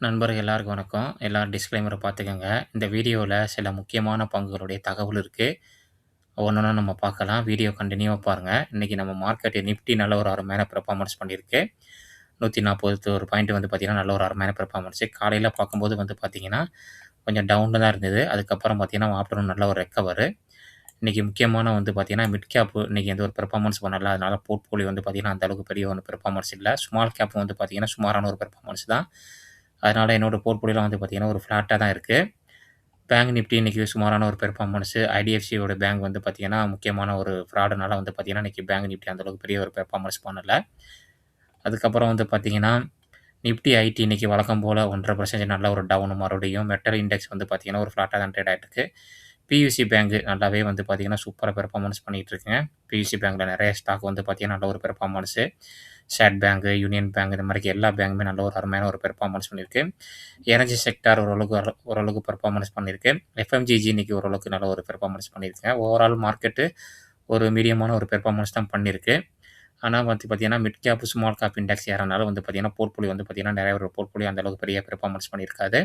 நண்பர்கள் எல்லாருக்கும் வணக்கம். எல்லாரும் டிஸ்க்ளைமர பார்த்துக்கங்க. இந்த வீடியோல சில முக்கியமான பங்குகளுடைய தகவல் இருக்கு. ஒவ்வொண்ணா நம்ம பார்க்கலாம். வீடியோ கன்டினியூவா பாருங்க. இன்னைக்கு நம்ம மார்க்கெட் நிஃப்டி நல்ல ஒரு அருமையான பெர்ஃபார்மன்ஸ் பண்ணியிருக்கு. 141 பாயிண்ட் வந்து பார்த்தீங்கன்னா, நல்ல ஒரு அருமையான பெர்ஃபார்மன்ஸ். காலையில பார்க்கும்போது வந்து பார்த்தீங்கன்னா, கொஞ்சம் டவுன்ல தான் இருந்தது. அதுக்கப்புறம் பார்த்தீங்கன்னா, ஆஃப்டர்நூன் நல்ல ஒரு ரெக்கவரு. இன்னைக்கு முக்கியமான வந்து பார்த்தீங்கன்னா, மிட் கேப் இன்னைக்கு எந்த ஒரு பெர்ஃபார்மன்ஸ் பண்ணல. அதனால போர்ட்ஃபோலியோ வந்து பார்த்தீங்கன்னா, அந்த அளவுக்கு பெரிய ஒண்ணும் பெர்ஃபார்மன்ஸ் இல்ல. ஸ்மால் கேப் வந்து பார்த்தீங்கன்னா, சுமாரான ஒரு பெர்ஃபார்மன்ஸ் தான். அதனால என்னோட போர்ட்ஃபோலியோலாம் வந்து பார்த்தீங்கன்னா, ஒரு ஃப்ளாட்டா தான் இருக்கு. பேங்க் நிஃப்டி இன்னைக்கு சுமாரான ஒரு பெர்ஃபார்மன்ஸு. ஐடிஎஃப்சியோட பேங்க் வந்து பார்த்தீங்கன்னா, முக்கியமான ஒரு ஃப்ராடுனால வந்து பார்த்தீங்கன்னா, இன்னைக்கு பேங்க் நிஃப்டி அந்த அளவுக்கு பெரிய ஒரு பெர்ஃபார்மன்ஸ் பண்ணல. அதுக்கப்புறம் வந்து பார்த்தீங்கன்னா, நிஃப்டி ஐடி இன்னைக்கு வழக்கம் போல 1.5% நல்ல ஒரு டவுன் மறுபடியும். மெட்டல் இண்டெக்ஸ் வந்து பார்த்தீங்கன்னா, ஒரு ஃப்ளாட்டா தான் ட்ரேட் ஆயிட்டு இருக்கு. பியூசி பேங்க் நல்லாவே வந்து பார்த்தீங்கன்னா, சூப்பரா பெர்ஃபார்மன்ஸ் பண்ணிட்டு இருக்குங்க. பியூசி பேங்க்ல நெறைய ஸ்டாக் வந்து பார்த்தீங்கன்னா, நல்ல ஒரு performance. State bank, union bank இந்த மாரி எல்லா பேங்குமே நல்ல ஒரு அருமையான ஒரு பெர்ஃபார்மன்ஸ் பண்ணியிருக்கு. எனர்ஜி செக்டார் ஓரளவுக்கு பெர்ஃபார்மன்ஸ் பண்ணியிருக்கு. எஃப்எம்ஜிஜி இன்னைக்கு ஓரளவுக்கு நல்ல ஒரு பெர்ஃபார்மன்ஸ் பண்ணியிருக்குங்க. ஓவரால் மார்க்கெட்டு ஒரு மீடியமான ஒரு பெர்ஃபார்மன்ஸ் தான் பண்ணியிருக்கு. ஆனா வந்து பார்த்தீங்கன்னா, mid cap, small cap index ஏறனால வந்து பார்த்தீங்கன்னா, போர்ட்ஃபோலியோ வந்து பார்த்தீங்கன்னா, நெறைய ஒரு போர்ட்ஃபோலியோ அந்த அளவுக்கு பெரிய பெர்ஃபார்மன்ஸ் பண்ணியிருக்காது.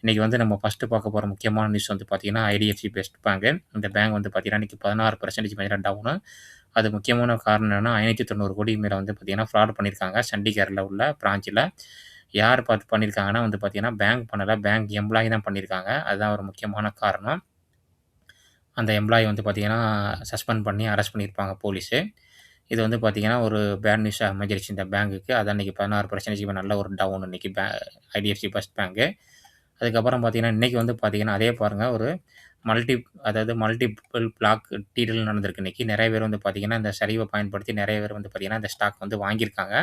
இன்னைக்கு வந்து நம்ம ஃபர்ஸ்ட்டு பார்க்க போற முக்கியமான நியூஸ் வந்து பார்த்தீங்கன்னா, ஐடிஎஃப்சி பெஸ்ட் பேங்க். இந்த பேங்க் வந்து பார்த்தீங்கன்னா, இன்னைக்கு 16% மேல டவுனு. அது முக்கியமான காரணம் என்னன்னா, ரூ. 590 கோடிக்கு மேல வந்து பார்த்தீங்கன்னா, ஃப்ராட் பண்ணியிருக்காங்க. சண்டிகர்ல உள்ள பிரான்ச்ல. யார் பார்த்து பண்ணியிருக்காங்கன்னா வந்து பார்த்தீங்கன்னா, பேங்க் பண்ணல. பேங்க் எம்ப்ளாயி தான் பண்ணியிருக்காங்க. அதுதான் ஒரு முக்கியமான காரணம். அந்த எம்ப்ளாயி வந்து பார்த்தீங்கன்னா, சஸ்பெண்ட் பண்ணி அரெஸ்ட் பண்ணியிருப்பாங்க போலீஸு. இது வந்து பார்த்தீங்கன்னா, ஒரு பேட் நியூஸா அமைஞ்சிருச்சு இந்த பேங்குக்கு. அதான் இன்னைக்கு 16% நல்ல ஒரு டவுன் இன்னைக்கு ஐடிஎஃப்சி ஃபர்ஸ்ட் பேங்க். அதுக்கப்புறம் பார்த்தீங்கன்னா, இன்னைக்கு வந்து பார்த்தீங்கன்னா, அதே பாருங்க ஒரு மல்டி மல்டிபிள் பிளாக் டீடல் நடந்திருக்கு இன்னைக்கு. நெறைய பேர் வந்து பார்த்தீங்கன்னா, இந்த சரிவ பயன்படுத்தி நெறைய பேர் வந்து பார்த்தீங்கன்னா, இந்த ஸ்டாக் வந்து வாங்கியிருக்காங்க.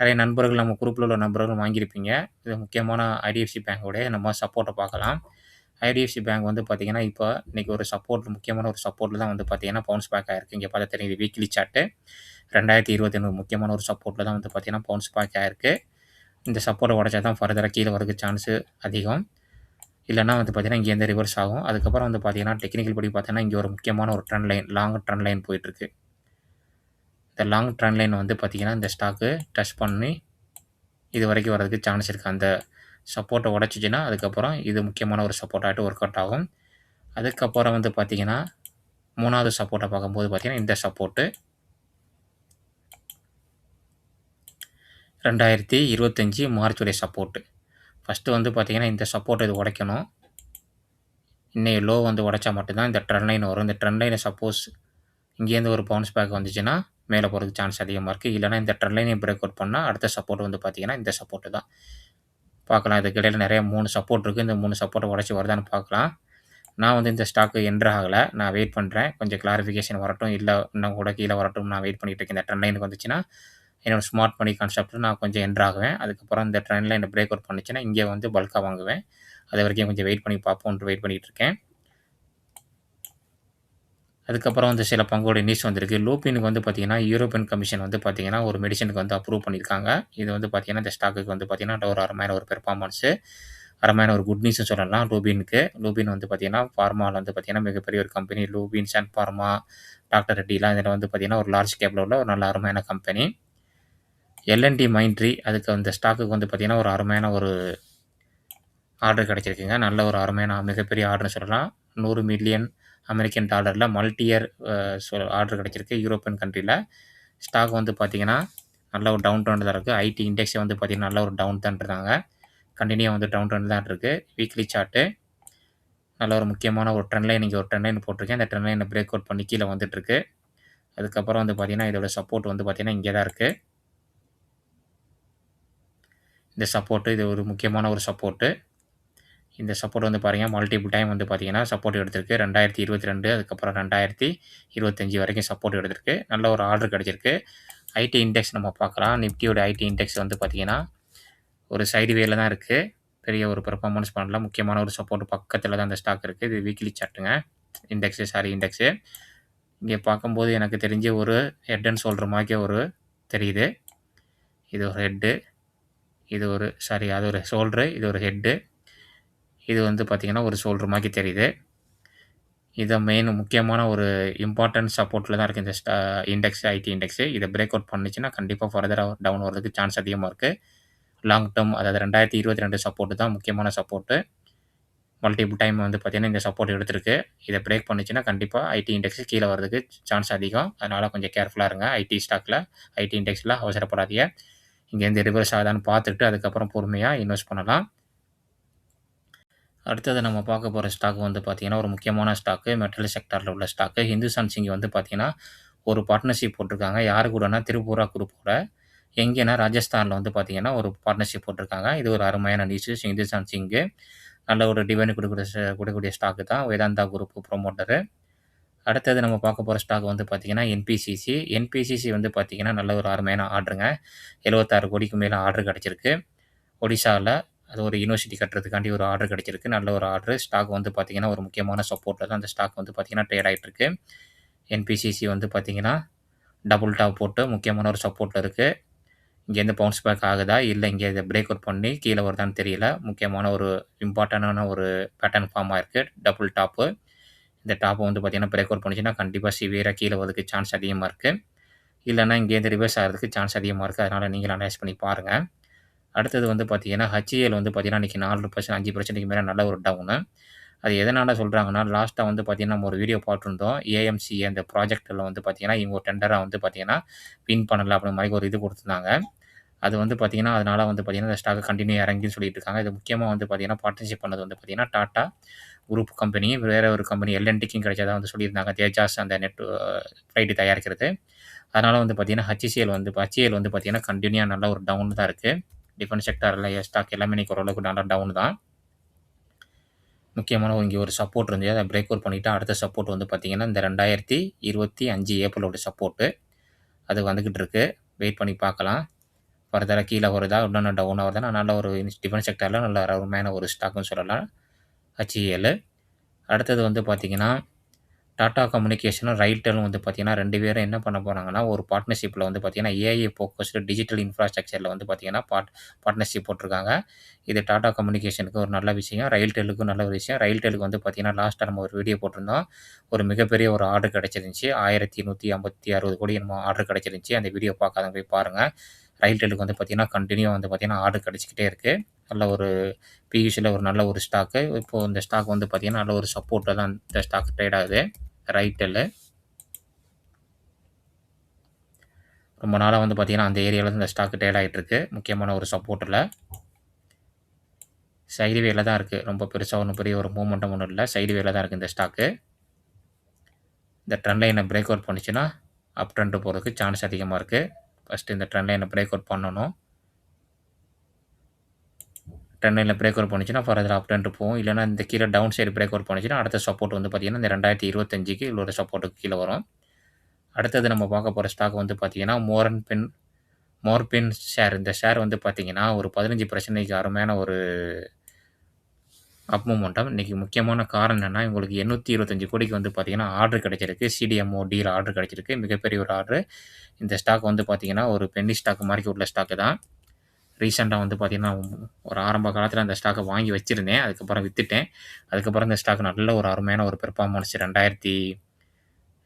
நெறைய நண்பர்கள் நம்ம குரூப்ல உள்ள நண்பர்கள் வாங்கியிருப்பீங்க. இது முக்கியமான ஐடிஎஃப்சி பேங்கோடைய நம்ம சப்போர்ட்ட பார்க்கலாம். ஐடிஎஃப்சி பேங்க் வந்து பார்த்தீங்கன்னா, இப்ப இன்னைக்கு ஒரு சப்போர்ட் முக்கியமான ஒரு சப்போர்ட்ல தான் வந்து பார்த்தீங்கன்னா, பவுன்ஸ் பேக் ஆயிருக்கு. இங்க பார்த்தா தெரியுது வீக்லி சார்ட். 2025 முக்கியமான ஒரு சப்போர்ட்ல தான் வந்து பார்த்தீங்கன்னா, பவுன்ஸ் பேக் ஆயிருக்கு. இந்த சப்போர்ட்ட உடைச்சா தான் ஃபர்தரா கீழ வரதுக்கு சான்ஸு அதிகம். இல்லன்னா வந்து பார்த்தீங்கன்னா, இங்கேருந்து ரிவர்ஸ் ஆகும். அதுக்கப்புறம் வந்து பார்த்தீங்கன்னா, டெக்னிக்கல் படி பார்த்தோன்னா, இங்க ஒரு முக்கியமான ஒரு trend line, long trend line போயிட்டுருக்கு. இந்த லாங் ட்ரெண்ட் லைன் வந்து பார்த்தீங்கன்னா, இந்த ஸ்டாக்கு டச் பண்ணி இதுவரைக்கும் வரதுக்கு சான்ஸ் இருக்கு. அந்த சப்போர்ட்ட உடைச்சுச்சுன்னா, அதுக்கப்புறம் இது முக்கியமான ஒரு சப்போர்ட் ஆயிட்டு ஒர்க் அவுட் ஆகும். அதுக்கப்புறம் வந்து பார்த்தீங்கன்னா, 3வது சப்போர்ட்ட பார்க்கும்போது பார்த்தீங்கன்னா, இந்த சப்போர்ட்டு 2025 மார்ச் உடைய சப்போர்ட்டு. ஃபர்ஸ்ட்டு வந்து பார்த்தீங்கன்னா, இந்த சப்போர்ட்ட இது உடைக்கணும். இன்னைய லோ வந்து உடைச்சா மட்டும் தான் இந்த ட்ரெண்ட் லைன் வரும். இந்த ட்ரெண்ட் லைன சப்போஸ் இங்கேருந்து ஒரு பவுன்ஸ் பேக் வந்துச்சுன்னா, மேல போறதுக்கு சான்ஸ் அதிகமா இருக்கு. இல்லன்னா இந்த ட்ரெண்ட் லைனையும் பிரேக் அவுட் பண்ணா, அடுத்த சப்போர்ட் வந்து பார்த்தீங்கன்னா, இந்த சப்போர்ட் தான். பார்க்கலாம். இதுக்கு இடையில நெறைய 3 சப்போர்ட் இருக்கு. இந்த 3 சப்போர்ட்ட உடைச்சு வருதான்னு பார்க்கலாம். நான் வந்து இந்த ஸ்டாக் என்டர் ஆகல. நான் வெயிட் பண்றேன். கொஞ்சம் கிளாரிஃபிகேஷன் வரட்டும். இல்ல இன்னும் கூட கீழ வரட்டும். நான் வெயிட் பண்ணிட்டு இருக்கேன். இந்த ட்ரெண்ட் லைனுக்கு வந்துச்சுன்னா, என்னோட ஸ்மார்ட் மணி கான்செப்ட்ல நான் கொஞ்சம் என்டர் ஆகுவேன். அதுக்கப்புறம் இந்த ட்ரெண்ட் லைன பிரேக் அவுட் பண்ணுச்சுன்னா, இங்க வந்து பல்க்கா வாங்குவேன். அதுவரைக்கும் கொஞ்சம் வெயிட் பண்ணி பார்ப்போம்ன்ட்டு வெயிட் பண்ணிட்டு இருக்கேன். அதுக்கப்புறம் வந்து சில பங்குடைய நியூஸ் வந்திருக்கு. லூபினுக்கு வந்து பார்த்தீங்கன்னா, யூரோப்பியன் கமிஷன் வந்து பார்த்தீங்கன்னா, ஒரு மெடிசினுக்கு வந்து அப்ரூவ் பண்ணியிருக்காங்க. இது வந்து பார்த்தீங்கன்னா, இந்த ஸ்டாக்குக்கு வந்து பார்த்தீங்கன்னா, ஒரு அருமையான ஒரு பெர்ஃபார்மன்ஸு. அருமையான ஒரு குட் நியூஸ்ன்னு சொல்லலாம் லூபினுக்கு. லூபின் வந்து பார்த்தீங்கன்னா, ஃபார்மால வந்து பார்த்தீங்கன்னா, மிகப்பெரிய ஒரு company. Lupin, Sun pharma, doctor ரெட்டிலாம் இதில வந்து பார்த்தீங்கன்னா, ஒரு லார்ஜ் கேப்ல உள்ள ஒரு நல்ல அருமையான கம்பெனி. எல்&டி மைண்ட்ரி அதுக்கு அந்த ஸ்டாக்குக்கு வந்து பார்த்தீங்கன்னா, ஒரு அருமையான ஒரு ஆர்டர் கிடைச்சிருக்குங்க. நல்ல ஒரு அருமையான மிகப்பெரிய ஆர்டர்ன்னு சொல்லலாம். 100 மில்லியன் அமெரிக்கன் டாலர்ல மல்டி இயர் ஆர்டர் கிடைச்சிருக்கு யூரோப்பியன் கண்ட்ரில. ஸ்டாக் வந்து பார்த்தீங்கன்னா, நல்ல ஒரு டவுன் ட்ரெண்ட் தான் இருக்கு. ஐடி இண்டெக்ஸே வந்து பார்த்தீங்கன்னா, நல்ல ஒரு டவுன் தான் இருக்காங்க. கன்டினியூவா வந்து டவுன் ட்ரெண்ட் தான் இருக்கு. வீக்லி சார்ட் நல்ல ஒரு முக்கியமான ஒரு ட்ரெண்ட் லைன் இங்க ஒரு ட்ரெண்ட் லைன் போட்டிருக்கேன். இந்த ட்ரெண்ட் லைன பிரேக் அவுட் பண்ணி கீழ வந்துட்டுருக்கு. அதுக்கப்புறம் வந்து பார்த்தீங்கன்னா, இதோட சப்போர்ட் வந்து பார்த்தீங்கன்னா, இங்க தான் இருக்கு. இந்த சப்போர்ட் இது ஒரு முக்கியமான ஒரு சப்போர்ட். இந்த சப்போர்ட் வந்து பாருங்க மல்டிபிள் டைம் வந்து பார்த்தீங்கன்னா, சப்போர்ட் எடுத்திருக்கு. 2022 அதுக்கப்புறம் 2025 வரைக்கும் சப்போர்ட் எடுத்திருக்கு. நல்ல ஒரு ஆர்டர் கிடைச்சிருக்கு. ஐடி இண்டெக்ஸ் நம்ம பார்க்கலாம். நிஃப்டியோட ஐடி இண்டெக்ஸ் வந்து பார்த்தீங்கன்னா, ஒரு சைட்வேல தான் இருக்கு. பெரிய ஒரு பெர்ஃபார்மன்ஸ் பண்ணல. முக்கியமான ஒரு சப்போர்ட் பக்கத்தில தான் அந்த ஸ்டாக் இருக்கு. இது வீக்லி சார்ட்டுங்க. இண்டெக்ஸு. இங்க பார்க்கும்போது எனக்கு தெரிஞ்சு ஒரு ஹெட் அண்ட் ஷோல்டர் மாரியே ஒரு தெரியுது. இது ஒரு ஹெட்டு. இது ஒரு அது ஒரு ஷோல்டரு. இது ஒரு ஹெட்டு. இது வந்து பார்த்தீங்கன்னா, ஒரு ஷோல்டர் மாரி தெரியுது. இது மெயின் முக்கியமான ஒரு இம்பார்ட்டன்ட் சப்போர்ட்ல தான் இருக்கு இந்த இண்டெக்ஸ், ஐடி இண்டெக்ஸு. இத பிரேக் அவுட் பண்ணுச்சுன்னா, கண்டிப்பா ஃபர்தரா டவுன் வரதுக்கு சான்ஸ் அதிகமா இருக்கு. லாங் டெர்ம் அதாவது 2022 சப்போர்ட் தான் முக்கியமான சப்போர்ட்டு. மல்டிபிள் டைம் வந்து பார்த்தீங்கன்னா, இந்த சப்போர்ட் எடுத்திருக்கு. இத பிரேக் பண்ணுச்சுன்னா, கண்டிப்பா ஐடி இண்டெக்ஸ் கீழ வரதுக்கு சான்ஸ் அதிகம். அதனால கொஞ்சம் கேர்ஃபுல்லா இருங்க. ஐடி ஸ்டாக்ல, ஐடி இண்டெக்ஸ்ல அவசரப்படாதீங்க. இங்கேருந்து ரிவர்ஸ் ஆகுதான்னு பார்த்துட்டு, அதுக்கப்புறம் பொறுமையா இன்வெஸ்ட் பண்ணலாம். அடுத்தது நம்ம பார்க்க போற ஸ்டாக் வந்து பார்த்தீங்கன்னா, ஒரு முக்கியமான ஸ்டாக்கு. மெட்டல் செக்டார்ல உள்ள ஸ்டாக்கு. ஹிந்துஸ்தான் சிங் வந்து பார்த்தீங்கன்னா, ஒரு பார்ட்னர்ஷிப் போட்டிருக்காங்க. யாரு கூடன்னா, திரிபுரா குரூப்போட. எங்கேன்னா, ராஜஸ்தான்ல வந்து பார்த்தீங்கன்னா, ஒரு பார்ட்னர்ஷிப் போட்டிருக்காங்க. இது ஒரு அருமையான நியூஸு. ஹிந்துஸ்தான் சிங்கு. நல்ல ஒரு டிவிடெண்ட் குடுக்கக்கூடிய ஸ்டாக்கு தான். வேதாந்தா குரூப் ப்ரமோட்டரு. அடுத்தது நம்ம பார்க்க போற ஸ்டாக் வந்து பார்த்தீங்கன்னா, என்பிசிசி. என்பிசிசி வந்து பார்த்தீங்கன்னா, நல்ல ஒரு அருமையான ஆர்டருங்க. 76 கோடிக்கு மேல ஆர்டர் கிடைச்சிருக்கு. ஒடிசால அது ஒரு யுனிவர்சிட்டி கட்டுறதுக்காண்டி ஒரு ஆர்டர் கிடைச்சிருக்கு. நல்ல ஒரு ஆர்டரு. ஸ்டாக் வந்து பார்த்தீங்கன்னா, ஒரு முக்கியமான சப்போர்ட்ல தான் அந்த ஸ்டாக் வந்து பார்த்தீங்கன்னா, ட்ரேட் ஆயிட்டு இருக்கு. என்பிசிசி வந்து பார்த்தீங்கன்னா, டபுள் டாப் போட்டு முக்கியமான ஒரு சப்போர்ட்ல இருக்கு. இங்கேருந்து பவுன்ஸ் பேக் ஆகுதா? இல்ல இங்க இத பிரேக் அவுட் பண்ணி கீழ வருதான்னு தெரியல. முக்கியமான ஒரு இம்பார்ட்டன்டான ஒரு பேட்டர்ன் ஃபார்ம் ஆயிருக்கு. Double top. இந்த டாப்ப வந்து பார்த்தீங்கன்னா, பிரேக் அவுட் பண்ணுச்சுன்னா, கண்டிப்பா சிவியரா கீழ வரதுக்கு சான்ஸ் அதிகமா இருக்கு. இல்லன்னா இங்கேருந்து ரிவர்ஸ் ஆகுறதுக்கு சான்ஸ் அதிகமா இருக்கு. அதனால நீங்களும் அனலைஸ் பண்ணி பாருங்க. அடுத்தது வந்து பார்த்தீங்கன்னா, HCL வந்து பார்த்தீங்கன்னா, இன்னைக்கு 4% 5%க்கு மேல நல்ல ஒரு டவுனு. அது எதனால சொல்றாங்கன்னா, லாஸ்ட்டா வந்து பார்த்தீங்கன்னா, நம்ம ஒரு வீடியோ பார்த்துருந்தோம். AMC அந்த ப்ராஜெக்ட்ல வந்து பார்த்தீங்கன்னா, இவங்க ஒரு டெண்டரா வந்து பார்த்தீங்கன்னா, வின் பண்ணல அப்படிங்கிற மாரி ஒரு இது குடுத்துருந்தாங்க. அது வந்து பார்த்தீங்கன்னா, அதனால வந்து பார்த்தீங்கன்னா, இந்த ஸ்டாக் கன்டின்யூ இறங்கின்னு சொல்லிட்டு இருக்காங்க. இது முக்கியமா வந்து பார்த்தீங்கன்னா, பார்ட்னர்ஷிப் பண்ணது வந்து பார்த்தீங்கன்னா, டாடா குரூப் கம்பெனி, வேற ஒரு கம்பெனி எல்&டிக்கும் கிடைச்சதா வந்து சொல்லியிருந்தாங்க. தேஜாஸ் அந்த ஃப்ளைட் தயாரிக்கிறது. அதனால வந்து பார்த்தீங்கன்னா, HCL வந்து பார்த்தீங்கன்னா, கன்டினியூவா நல்ல ஒரு டவுன் தான் இருக்கு. டிஃபென்ஸ் செக்டார்ல ஸ்டாக் எல்லாமே இன்னைக்கு ஓரளவுக்கு நல்லா டவுன் தான். முக்கியமான இங்க ஒரு சப்போர்ட் இருந்தது. அத பிரேக் அவுட் பண்ணிட்டு அடுத்த சப்போர்ட் வந்து பார்த்தீங்கன்னா, இந்த 2025 ஏப்ரலோட சப்போர்ட்டு. அது வந்துகிட்டு இருக்கு. வெயிட் பண்ணி பார்க்கலாம். ஃபர்தரா கீழ வருதா? இன்னும் டவுன் ஆவுதான்னா, நல்ல ஒரு டிஃபென்ஸ் செக்டார்ல நல்ல அருமையான ஒரு ஸ்டாக்ன்னு சொல்லலாம். HCL. அடுத்தது வந்து பார்த்தீங்கன்னா, டாடா கம்யூனிகேஷனும், ரைல்டெலும் வந்து பார்த்தீங்கன்னா 2 பேரும் என்ன பண்ண போறாங்கன்னா, ஒரு பார்ட்னர்ஷிப்ல வந்து பார்த்தீங்கன்னா, ஏஐ ஃபோக்கஸ்டு டிஜிட்டல் இன்ஃப்ராஸ்ட்ரக்சர்ல வந்து பார்த்தீங்கன்னா, பார்ட்னர்ஷிப் போட்டிருக்காங்க. இது டாடா கம்யூனிகேஷனுக்கு ஒரு நல்ல விஷயம். ரயில்டெல்லுக்கும் நல்ல ஒரு விஷயம். ரயில்டெல்லுக்கு வந்து பார்த்தீங்கன்னா, லாஸ்ட்டா நம்ம ஒரு வீடியோ போட்டிருந்தோம். ஒரு மிகப்பெரிய ஒரு ஆர்டர் கிடைச்சிருந்துச்சு. 1156 கோடி என்னமோ ஆர்டர் கிடைச்சிருந்துச்சு. அந்த வீடியோ பார்க்காதவங்க போய் பாருங்க. ரயில்டெல்லுக்கு வந்து பார்த்தீங்கன்னா, கன்டினியூவா வந்து பார்த்தீங்கன்னா, ஆர்டர் கிடைச்சுக்கிட்டே இருக்கு. நல்ல ஒரு பியூசில ஒரு நல்ல ஒரு ஸ்டாக்கு. இப்போ இந்த ஸ்டாக் வந்து பார்த்தீங்கன்னா, நல்ல ஒரு சப்போர்ட்ல தான் இந்த ஸ்டாக் ட்ரேட் ஆகுது. ரைட்டெல்லு. ரொம்ப நாளா வந்து பார்த்தீங்கன்னா, அந்த ஏரியால தான் இந்த ஸ்டாக் ட்ரேட் ஆயிட்டு இருக்கு. முக்கியமான ஒரு சப்போர்ட்ல. சைட்வேல தான் இருக்கு. ரொம்ப பெருசா ஒண்ணும் பெரிய ஒரு மூவ்மென்ட்டும் ஒண்ணும் இல்ல. சைட்வேல தான் இருக்கு இந்த ஸ்டாக்கு. இந்த ட்ரெண்ட் லைன பிரேக் அவுட் பண்ணுச்சுன்னா, அப் ட்ரெண்ட் போறதுக்கு சான்ஸ் அதிகமா இருக்கு. ஃபர்ஸ்ட்டு இந்த ட்ரெண்ட் லைன பிரேக் அவுட் பண்ணணும். ட்ரெண்ட் லைன்ல பிரேக் அவுட் பண்ணுச்சுன்னா, ஃபர்தர் அப் ட்ரெண்ட் போகும். இல்லன்னா இந்த கீழ டவுன் சைடு பிரேக் அவுட் பண்ணுச்சுன்னா, அடுத்த சப்போர்ட் வந்து பார்த்தீங்கன்னா, இந்த 2025க்கு உள்ள ஒரு சப்போர்ட்க்கு கீழ வரும். அடுத்தது நம்ம பார்க்க போற ஸ்டாக் வந்து பார்த்தீங்கன்னா, மோர்பின் ஷேர். இந்த ஷேர் வந்து பார்த்தீங்கன்னா, ஒரு 15% அருமையான ஒரு அப் மொமெண்டம். இன்னைக்கு முக்கியமான காரணம் என்னன்னா, இவங்களுக்கு 825 கோடிக்கு வந்து பார்த்தீங்கன்னா, ஆர்டர் கிடைச்சிருக்கு. CDMO டீல் ஆர்டர் கிடைச்சிருக்கு. மிகப்பெரிய ஒரு ஆர்டரு. இந்த ஸ்டாக் வந்து பார்த்தீங்கன்னா, ஒரு பென்னி ஸ்டாக் மாரிக்கு உள்ள ஸ்டாக்கு தான். ரீசென்ட்டா வந்து பார்த்தீங்கன்னா, ஒரு ஆரம்ப காலத்தில அந்த ஸ்டாக்க வாங்கி வச்சிருந்தேன். அதுக்கப்புறம் வித்துட்டேன். அதுக்கப்புறம் இந்த ஸ்டாக் நல்ல ஒரு அருமையான ஒரு பெர்ஃபார்மன்ஸ்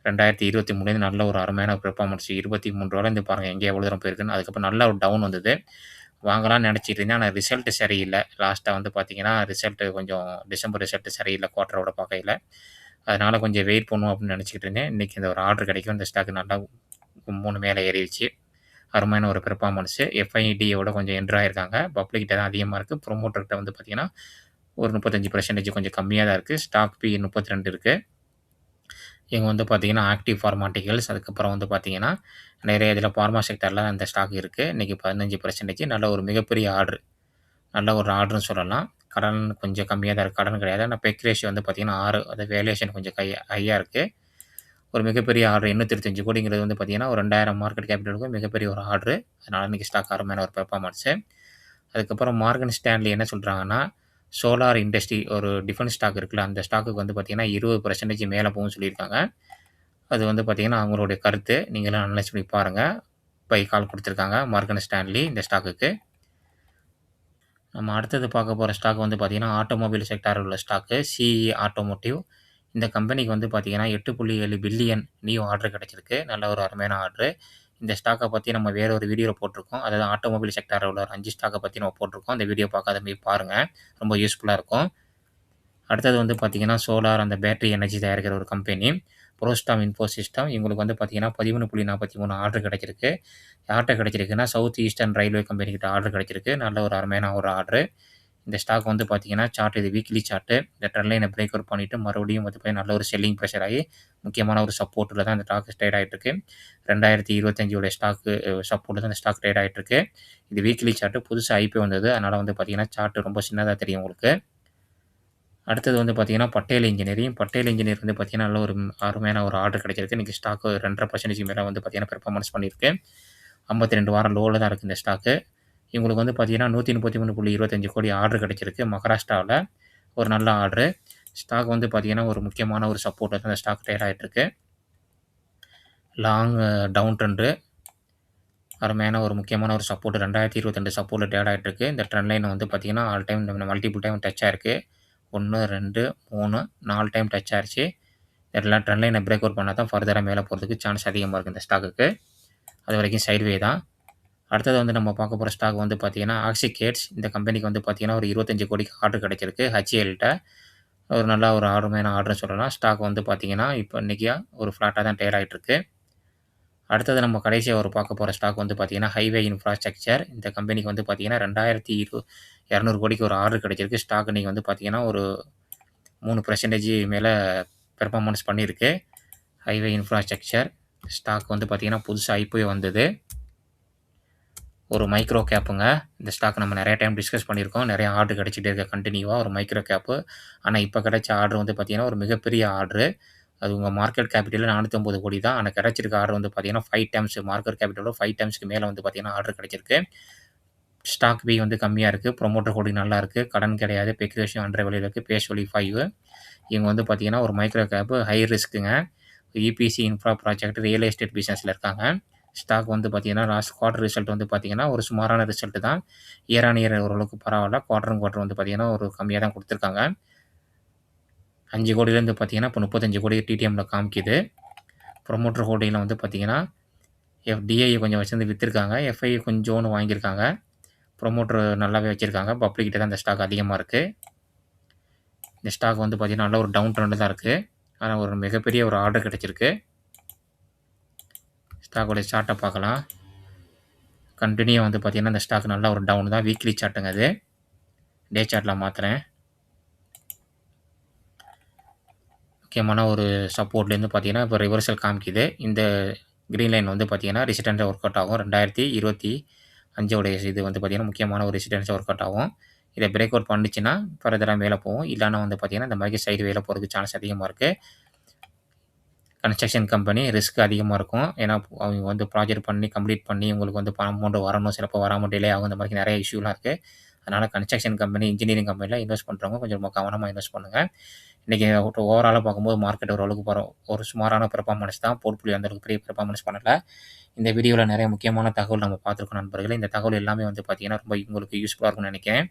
2023 நல்ல ஒரு அருமையான பெர்ஃபார்மன்ஸ் ரூ. 23 பாருங்க எங்கே எவ்வளோ தூரம் போயிருக்குன்னு. அதுக்கப்புறம் நல்ல ஒரு டவுன் வந்தது. வாங்கலாம்னு நெனச்சிட்டு இருந்தேன். ஆனா ரிசல்ட் சரியில்ல. லாஸ்ட்டா வந்து பார்த்தீங்கன்னா, ரிசல்ட் கொஞ்சம் டிசம்பர் ரிசல்ட் சரியில்ல குவார்ட்டரோட பார்க்கையில. அதனால கொஞ்சம் வெயிட் பண்ணுவோம் அப்படின்னு நெனச்சுக்கிட்டு இருந்தேன். இன்னைக்கு இந்த ஒரு ஆர்டர் கிடைக்கும். இந்த ஸ்டாக் நல்லா கும்முன்னு மேல ஏறிருச்சு. அருமையான ஒரு பெர்ஃபார்மன்ஸு. FIDயோட கொஞ்சம் என்டர் ஆயிருக்காங்க. பப்ளிக்கிட்ட தான் அதிகமா இருக்கு. புரமோட்டர்கிட்ட வந்து பார்த்தீங்கன்னா, ஒரு 35% கொஞ்சம் கம்மியா தான் இருக்கு. ஸ்டாக் P 32 இருக்கு. இவங்க வந்து பார்த்தீங்கன்னா, ஆக்டிவ் பார்மாட்டிகல்ஸ் அதுக்கப்புறம் வந்து பார்த்தீங்கன்னா, நெறைய இதில பார்மா செக்டார்ல இந்த ஸ்டாக் இருக்கு. இன்னைக்கு 15% நல்ல ஒரு மிகப்பெரிய ஆர்டர். நல்ல ஒரு ஆர்டர்ன்னு சொல்லலாம். கடன் கொஞ்சம் கம்மியா தான் இருக்கு. கடன் கிடையாது. ஆனா பெக் ரேஷியோ வந்து பார்த்தீங்கன்னா 6 அது வேல்யூவேஷன் கொஞ்சம் ஹையா இருக்கு. ஒரு மிகப்பெரிய ஆர்டர் 825 கோடிங்கிறது வந்து பார்த்தீங்கன்னா, ஒரு 2000 மார்க்கெட் கேபிட்டலுக்கு மிகப்பெரிய ஒரு ஆர்டரு. அதனால இன்னைக்கு ஸ்டாக் அருமையான ஒரு பெர்ஃபார்மன்ஸு. அதுக்கப்புறம் மார்கன் ஸ்டான்லி என்ன சொல்றாங்கன்னா, சோலார் இண்டஸ்ட்ரி ஒரு டிஃபென்ஸ் ஸ்டாக் இருக்குல்ல, அந்த ஸ்டாக்குக்கு வந்து பார்த்தீங்கன்னா 20% மேல போகும்னு சொல்லியிருக்காங்க. அது வந்து பார்த்தீங்கன்னா, அவங்களுடைய கருத்து. நீங்களும் அனலைஸ் பண்ணி பாருங்க. பை கால் குடுத்துருக்காங்க மார்கன் ஸ்டான்லி இந்த ஸ்டாக்குக்கு. நம்ம அடுத்தது பார்க்க போற ஸ்டாக் வந்து பார்த்தீங்கன்னா, ஆட்டோமொபைல் செக்டார்ல உள்ள ஸ்டாக்கு. CE automotive. இந்த கம்பெனிக்கு வந்து பார்த்தீங்கன்னா, 8.7 பில்லியன் நியூ ஆர்டர் கிடைச்சிருக்கு. நல்ல ஒரு அருமையான ஆர்டரு. இந்த ஸ்டாக்க பத்தி நம்ம வேற ஒரு வீடியோல போட்டிருக்கோம். அதாவது ஆட்டோமொபைல் செக்டார்ல உள்ள ஒரு 5 ஸ்டாக்க பத்தி நம்ம போட்டிருக்கோம். அந்த வீடியோ பார்க்காதவங்க போய் பாருங்க. ரொம்ப யூஸ்ஃபுல்லா இருக்கும். அடுத்தது வந்து பார்த்தீங்கன்னா, சோலார் அந்த பேட்டரி எனர்ஜி தயாரிக்கிற ஒரு கம்பெனி. புரோஸ்டாம் info system. இவங்களுக்கு வந்து பார்த்தீங்கன்னா, 13.43 ஆர்டர் கிடைச்சிருக்கு. யார்ட்ட கிடைச்சிருக்குன்னா, சவுத் ஈஸ்டர்ன் ரயில்வே கம்பெனி கிட்ட ஆர்டர் கிடைச்சிருக்கு. நல்ல ஒரு அருமையான ஒரு ஆர்டரு. இந்த ஸ்டாக் வந்து பார்த்தீங்கன்னா, சார்ட் இது வீக்லி சார்ட்டு. இந்த ட்ரெண்ட் லைன பிரேக் அவுட் பண்ணிட்டு மறுபடியும் வந்து பார்த்தீங்கன்னா, நல்ல ஒரு செல்லிங் பிரஷர் ஆகி முக்கியமான ஒரு சப்போர்ட்ல தான் இந்த ஸ்டாக் ட்ரேட் ஆயிட்டு இருக்கு. 2025 உடைய ஸ்டாக்கு சப்போர்ட்ல தான் இந்த ஸ்டாக் ட்ரேட் ஆயிட்டு இருக்கு. இது வீக்லி சார்ட். புதுசா ஐபிஓ வந்தது. அதனால வந்து பார்த்தீங்கன்னா, சார்ட் ரொம்ப சின்னதா தெரியும் உங்களுக்கு. அடுத்தது வந்து பார்த்தீங்கன்னா, பட்டேல் இன்ஜினியரிங். பட்டேல் இன்ஜினியர் வந்து பார்த்தீங்கன்னா, நல்ல ஒரு அருமையான ஒரு ஆர்டர் கிடைச்சிருக்கு. இன்னைக்கு ஸ்டாக் 2.5% மேல வந்து பார்த்தீங்கன்னா, பெர்ஃபார்மன்ஸ் பண்ணியிருக்கு. 52 வாரம் லோல தான் இருக்கு இந்த ஸ்டாக்கு. இவங்களுக்கு வந்து பார்த்தீங்கன்னா, 133.25 கோடி ஆர்டர் கிடைச்சிருக்கு மகாராஷ்டிராவுல. ஒரு நல்ல ஆர்டரு. ஸ்டாக் வந்து பார்த்தீங்கன்னா, ஒரு முக்கியமான ஒரு சப்போர்ட்ல தான் இந்த ஸ்டாக் ட்ரேட் ஆயிட்டு இருக்கு. Long down trend. அருமையான ஒரு முக்கியமான ஒரு சப்போர்ட் 2022 சப்போர்ட்ல ட்ரேட் ஆயிட்டு இருக்கு. இந்த ட்ரெண்ட் லைன் வந்து பார்த்தீங்கன்னா, all time multiple time touch ஆயிருக்கு. 1, 2, 3, 4 டைம் டச் ஆயிருச்சு. இதெல்லாம் ட்ரெண்ட் லைன பிரேக் அவுட் பண்ணா தான் ஃபர்தரா மேல போறதுக்கு சான்ஸ் அதிகமா இருக்கு இந்த ஸ்டாக்குக்கு. அதுவரைக்கும் சைட்வே தான். அடுத்தது வந்து நம்ம பார்க்க போற ஸ்டாக் வந்து பார்த்தீங்கன்னா, ஆக்ஸிகேட்ஸ். இந்த கம்பெனிக்கு வந்து பார்த்தீங்கன்னா, ஒரு 25 கோடிக்கு ஆர்டர் கிடைச்சிருக்கு ஹெச்ஏஎல்ட்ட. ஒரு நல்ல ஒரு அருமையான ஆர்டர்ன்னு சொல்லலாம். ஸ்டாக் வந்து பார்த்தீங்கன்னா, இப்போ இன்னைக்கு ஒரு ஃப்ளாட்டா தான் ட்ரேட் ஆயிட்டு இருக்கு. அடுத்தது நம்ம கடைசியா ஒரு பார்க்க போற ஸ்டாக் வந்து பார்த்தீங்கன்னா, ஹைவே இன்ஃப்ராஸ்ட்ரக்சர். இந்த கம்பெனிக்கு வந்து பார்த்தீங்கன்னா, 2,200 கோடிக்கு ஒரு ஆர்டர் கிடைச்சிருக்கு. ஸ்டாக் இன்னைக்கு வந்து பார்த்தீங்கன்னா, ஒரு 3% மேல பெர்ஃபார்மன்ஸ் பண்ணியிருக்கு. Highway infrastructure. ஸ்டாக் வந்து பார்த்தீங்கன்னா, புதுசா ஐபிஓ வந்தது. ஒரு மைக்ரோ கேப்புங்க. இந்த ஸ்டாக் நம்ம நெறைய டைம் டிஸ்கஸ் பண்ணியிருக்கோம். நெறைய ஆர்டர் கிடைச்சிட்டே இருக்கு கன்டினியூவா ஒரு மைக்ரோ கேப்பு. ஆனா, இப்ப கிடைச்ச ஆர்டர் வந்து பார்த்தீங்கன்னா, ஒரு மிகப்பெரிய ஆர்டரு. அது உங்க மார்க்கெட் கேபிட்டலே 409 கோடி தான். ஆனா, கிடைச்சிருக்க ஆர்டர் வந்து பார்த்தீங்கன்னா, 5 டைம்ஸ் மார்க்கெட் கேபிட்டலோட 5 டைம்ஸ்க்கு மேல வந்து பார்த்தீங்கன்னா, ஆர்டர் கிடைச்சிருக்கு. ஸ்டாக் பி வந்து கம்மியா இருக்கு. புரமோட்டர் ஹோல்டிங் நல்லா இருக்கு. கடன் கிடையாது. பெக் ரேஷியோ அண்டர் வேல்யூல இருக்கு. Face value 5. இவங்க வந்து பார்த்தீங்கன்னா, ஒரு மைக்ரோ கேப் ஹை ரிஸ்க்குங்க. EPC infra project real estate பிசினஸ்ல இருக்காங்க. ஸ்டாக் வந்து பார்த்தீங்கன்னா, லாஸ்ட் குவார்ட்டர் ரிசல்ட் வந்து பார்த்தீங்கன்னா, ஒரு சுமாரான ரிசல்ட் தான். இயர் ஆன் இயர் ஓரளவுக்கு பரவால்ல. குவார்ட்டர் வந்து பார்த்தீங்கன்னா, ஒரு கம்மியா தான் குடுத்துருக்காங்க. 5 கோடியிலேருந்து பார்த்தீங்கன்னா, இப்போ 35 கோடி டிடிஎம்ல காமிக்குது. புரமோட்டர் ஹோல்டிங்ல வந்து பார்த்தீங்கன்னா, டிஐ கொஞ்சம் வச்சிருந்து வித்துருக்காங்க. எஃப்ஐ கொஞ்சோன்னு வாங்கியிருக்காங்க. புரமோட்டர் நல்லாவே வச்சிருக்காங்க. பப்ளிக் கிட்ட தான் இந்த ஸ்டாக் அதிகமா இருக்கு. இந்த ஸ்டாக் வந்து பார்த்தீங்கன்னா, நல்ல ஒரு டவுன் ட்ரெண்ட்ல தான் இருக்கு. ஆனா, ஒரு மிகப்பெரிய ஒரு ஆர்டர் கிடைச்சிருக்கு. ஸ்டாக்கோட சார்ட்ட பார்க்கலாம். கன்டினியூவா வந்து பார்த்தீங்கன்னா, இந்த ஸ்டாக் நல்ல ஒரு டவுன் தான். வீக்லி சார்ட்டுங்க அது. டே சார்ட்ல மாத்துறேன். முக்கியமான ஒரு சப்போர்ட்லேருந்து பார்த்தீங்கன்னா, இப்போ ரிவர்சல் காமிக்குது. இந்த கிரீன் லைன் வந்து பார்த்தீங்கன்னா, ரெசிஸ்டன்ஸா ஒர்க் அவுட் ஆகும். 2025 உடைய இது வந்து பார்த்தீங்கன்னா, முக்கியமான ஒரு ரெசிஸ்டன்ஸா ஒர்க் அவுட் ஆகும். இத பிரேக் அவுட் பண்ணுச்சுன்னா, ஃபர்தரா மேல போகும். இல்லன்னா வந்து பார்த்தீங்கன்னா, இந்த மாரி சைட்வேல போறதுக்கு சான்ஸ் அதிகமா இருக்கு. கன்ஸ்ட்ரக்ஷன் கம்பெனி ரிஸ்க் அதிகமா இருக்கும். ஏன்னா, அவங்க வந்து ப்ராஜெக்ட் பண்ணி, கம்ப்ளீட் பண்ணி உங்களுக்கு வந்து அமௌண்ட் வரணும். சிலப்போ வராம டிலே ஆகும். இந்த மாரி நெறைய இஷ்யூலாம் இருக்கு. அதனால கன்ஸ்ட்ரக்ஷன் கம்பெனி, இன்ஜினியரிங் கம்பெனில இன்வெஸ்ட் பண்றவங்க கொஞ்சம் கவனமா இன்வெஸ்ட் பண்ணுங்க. இன்னைக்கு ஓவராலா பார்க்கும்போது மார்க்கெட் ஓரளவுக்கு ஒரு சுமாரான பெர்ஃபார்மன்ஸ் தான். போர்ட்ஃபோலியோ அந்த அளவுக்கு பெரிய பெர்ஃபார்மன்ஸ் பண்ணல. இந்த வீடியோல நெறைய முக்கியமான தகவல் நம்ம பார்த்துருக்கோம் நண்பர்களே. இந்த தகவல் எல்லாமே வந்து பார்த்தீங்கன்னா, ரொம்ப உங்களுக்கு யூஸ்ஃபுல்லா இருக்கும்னு நெனைக்கிறேன்.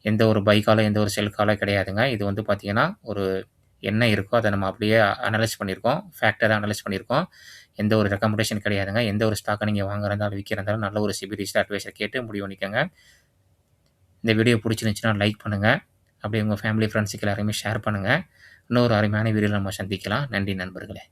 எந்த ஒரு பை காலோ, எந்த ஒரு செல் காலோ கிடையாதுங்க. இது வந்து பார்த்தீங்கன்னா, ஒரு என்ன இருக்கோ அத நம்ம அப்படியே அனலைஸ் பண்ணியிருக்கோம். ஃபேக்ட்டா தான் அனலைஸ் பண்ணியிருக்கோம். எந்த ஒரு ரெக்கமெண்டேஷன் கிடையாதுங்க. எந்த ஒரு ஸ்டாக்க நீங்க வாங்குறதா இருந்தாலும், விக்கிறதா இருந்தாலும் நல்ல ஒரு சிபி ரிஜிஸ்டர்ட் அட்வைசர் கேட்டு முடிவு பண்ணிக்கங்க. இந்த வீடியோ புடிச்சிருந்துச்சுன்னா லைக் பண்ணுங்க. அப்படியே உங்க ஃபேமிலி, ஃபிரெண்ட்ஸுக்கு எல்லாரையுமே ஷேர் பண்ணுங்க. இன்னொரு அருமையான வீடியோல நம்ம சந்திக்கலாம். நன்றி நண்பர்களே.